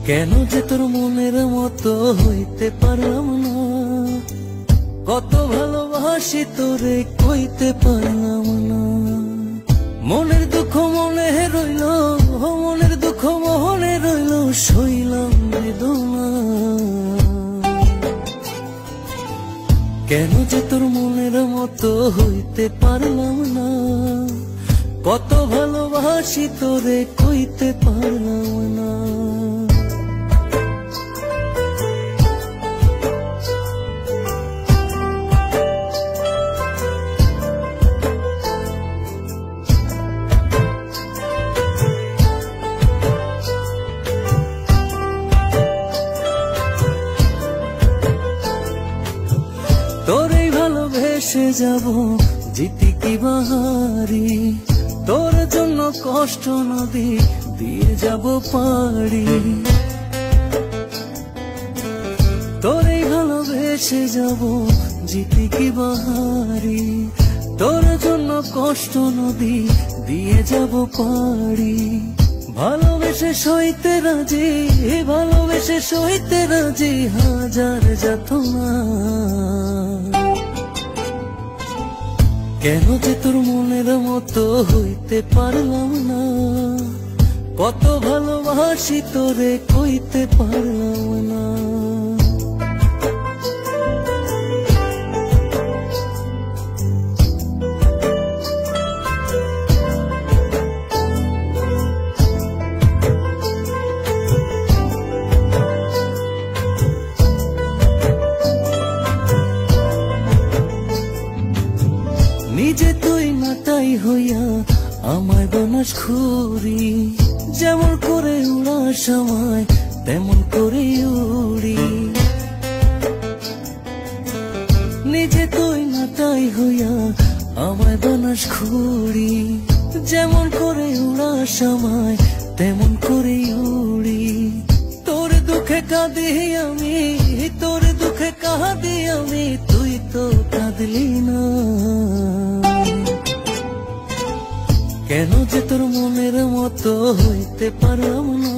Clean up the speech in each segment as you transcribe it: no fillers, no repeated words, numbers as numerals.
কেন যে তোর মনের মতো হইতে পারলাম না, কত ভালোবাসি তোরে কইতে পারলাম না। মনের দুঃখ মনে রইল, মনের দুঃখ মনে রইল, সইলাম বেদনা। কেন যে তোর মনের মতো হইতে পারলাম না, কত ভালোবাসি তোরে কইতে পারলাম না। তোরে ভালোবেসে যাব জিতি কি বাহারি, তোর জন্য কষ্ট নদী দিয়ে যাব পাড়ি। তোরে ভালোবেসে যাব জিতি কি বাহারি, তোর জন্য কষ্ট নদী দিয়ে যাব পাড়ি। ভালোবেসে সইতে রাজি, ভালোবেসে সইতে রাজি, হাজার যাতনা। কেন যে তোর মনের মতো হইতে পারলাম না, কত ভালোবাসি তোরে কইতে পারলাম না। নিজে তুই নাটাই হইয়া আমায় বানাস খুরি, যেমন করে উড়ার সময় তেমন করে উড়ি। নিজে তুই নাটাই হইয়া আমায় বানাস খুরি, যেমন করে উড়ার সময় তেমন করে উড়ি। তোর দুঃখে কাঁদি আমি, তোর দুঃখে কাঁদি আমি, তুই তো কাঁদলি না। কেন যে তোর মনের মতো হইতে পারলাম না,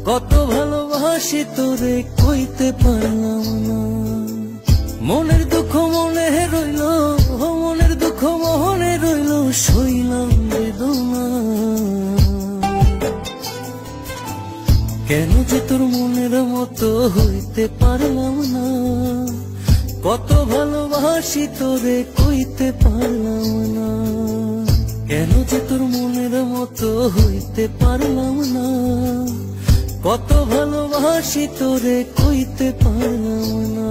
কত ভালোবাসি তোরে কইতে পারলাম না। মনের দুঃখ মনে রইল, মনের দুঃখ মনে রইল, সইলাম বেদনা। কেন যে তোর মনের মতো হইতে পারলাম না, কত ভালোবাসি তোরে কইতে পারলাম না। কেন যে তোর মনের মতো হইতে পারলাম না, কত ভালোবাসি তোরে কইতে পারলাম না।